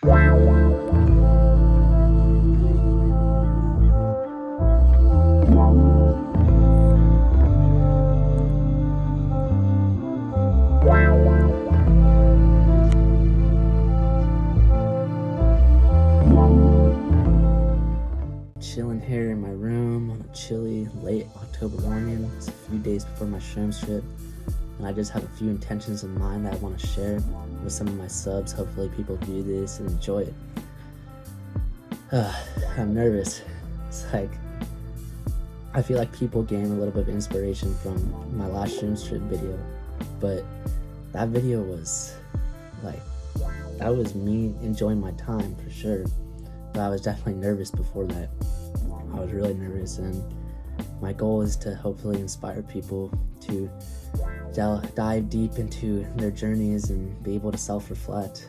Chilling here in my room on a chilly late October morning. It's a few days before my shrooms trip, and I just have a few intentions in mind that I want to share with some of my subs. Hopefully people view this and enjoy it. I'm nervous. It's like, I feel like people gain a little bit of inspiration from my last shrooms trip video, but that video was like, that was me enjoying my time for sure. But I was definitely nervous before that. I was really nervous, and my goal is to hopefully inspire people to dive deep into their journeys and be able to self-reflect.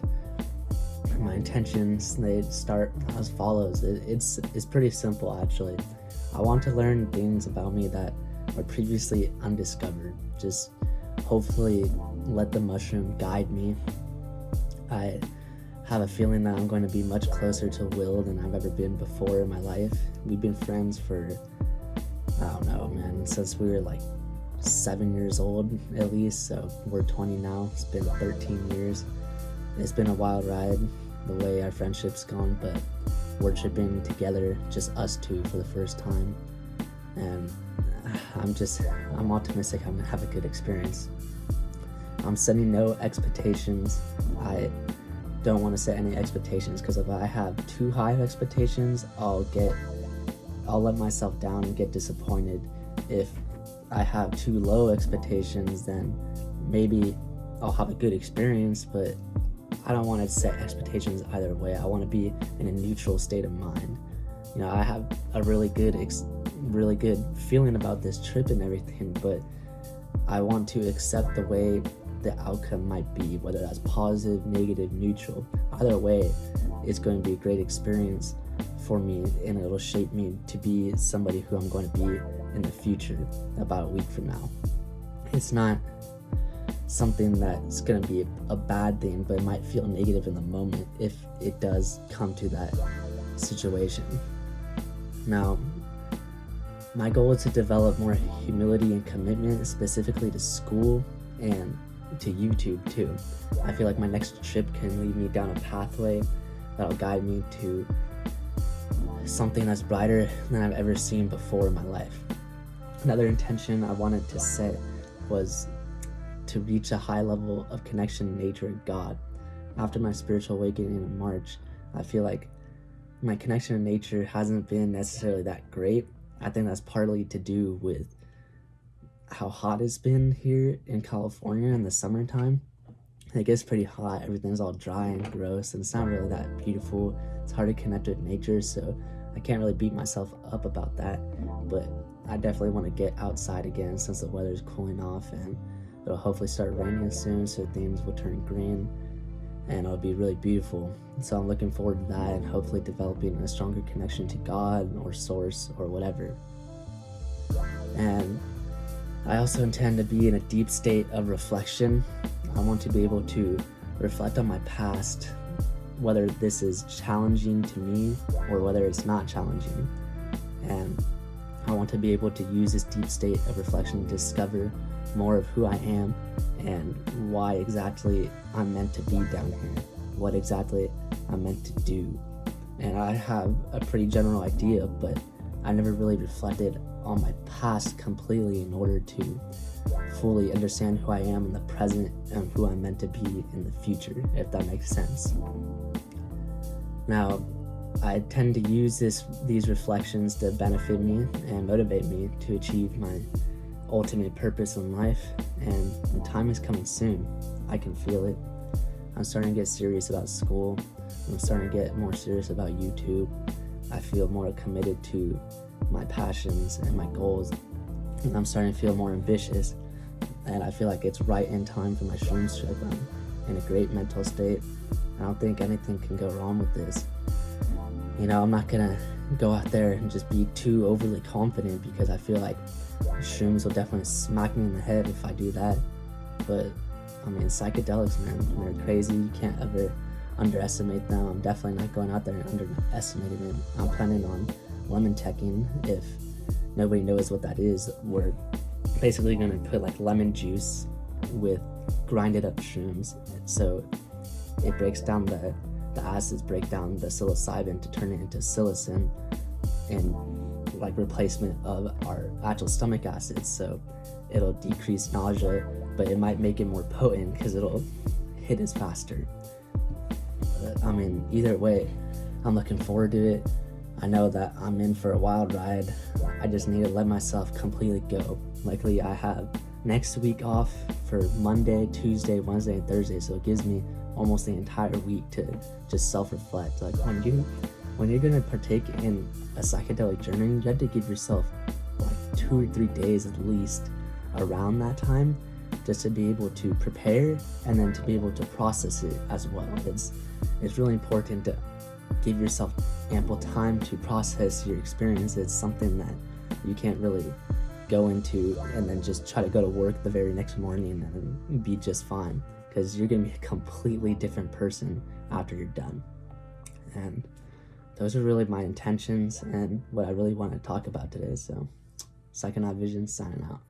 My intentions, they start as follows. It's pretty simple actually. I want to learn things about me that are previously undiscovered. Just hopefully let the mushroom guide me. I have a feeling that I'm going to be much closer to Will than I've ever been before in my life. We've been friends for, I don't know, man, since we were like 7 years old at least, so we're 20 now. It's been 13 years. It's been a wild ride, the way our friendship's gone, but we're tripping together, just us two for the first time, and I'm optimistic I'm gonna have a good experience. I'm setting no expectations. I don't want to set any expectations, because if I have too high of expectations, I'll let myself down and get disappointed. If I have too low expectations, then maybe I'll have a good experience, but I don't want to set expectations either way. I want to be in a neutral state of mind. You know, I have a really good feeling about this trip and everything, but I want to accept the way the outcome might be, whether that's positive, negative, neutral. Either way, it's going to be a great experience for me, and it'll shape me to be somebody who I'm going to be in the future, about a week from now. It's not something that's going to be a bad thing, but it might feel negative in the moment if it does come to that situation. Now, my goal is to develop more humility and commitment, specifically to school and to YouTube too. I feel like my next trip can lead me down a pathway that'll guide me to something that's brighter than I've ever seen before in my life. Another intention I wanted to set was to reach a high level of connection to nature and God. After my spiritual awakening in March, I feel like my connection to nature hasn't been necessarily that great. I think that's partly to do with how hot it's been here in California in the summertime. It gets pretty hot, everything's all dry and gross, and it's not really that beautiful. It's hard to connect with nature, so I can't really beat myself up about that, but I definitely want to get outside again since the weather's cooling off, and it'll hopefully start raining soon, so things will turn green and it'll be really beautiful. So I'm looking forward to that, and hopefully developing a stronger connection to God or source or whatever. And I also intend to be in a deep state of reflection. I want to be able to reflect on my past, whether this is challenging to me or whether it's not challenging. And I want to be able to use this deep state of reflection to discover more of who I am and why exactly I'm meant to be down here, what exactly I'm meant to do. And I have a pretty general idea, but I never really reflected on my past completely in order to fully understand who I am in the present and who I'm meant to be in the future, if that makes sense. Now, I tend to use these reflections to benefit me and motivate me to achieve my ultimate purpose in life, and the time is coming soon. I can feel it. I'm starting to get serious about school. I'm starting to get more serious about YouTube. I feel more committed to my passions and my goals, and I'm starting to feel more ambitious, and I feel like it's right in time for my shrooms trip. I'm in a great mental state. I don't think anything can go wrong with this. You know, I'm not gonna go out there and just be too overly confident, because I feel like shrooms will definitely smack me in the head if I do that. But I mean, psychedelics, man, they're crazy. You can't ever underestimate them. I'm definitely not going out there and underestimating them. I'm planning on lemon tekking. If nobody knows what that is, we're basically going to put like lemon juice with grinded up shrooms, so it breaks down the acids, break down the psilocybin to turn it into psilocin, and like replacement of our actual stomach acids. So it'll decrease nausea, but it might make it more potent because it'll hit us faster. I mean, either way, I'm looking forward to it. I know that I'm in for a wild ride. I just need to let myself completely go. Luckily, I have next week off for Monday, Tuesday, Wednesday, and Thursday, so it gives me almost the entire week to just self-reflect. Like when you're gonna partake in a psychedelic journey, you have to give yourself like 2 or 3 days at least around that time, just to be able to prepare and then to be able to process it as well. It's really important to give yourself ample time to process your experience. It's something that you can't really go into and then just try to go to work the very next morning and be just fine, because you're gonna be a completely different person after you're done. And those are really my intentions and what I really want to talk about today. So PsYCHONAUT Visions signing out.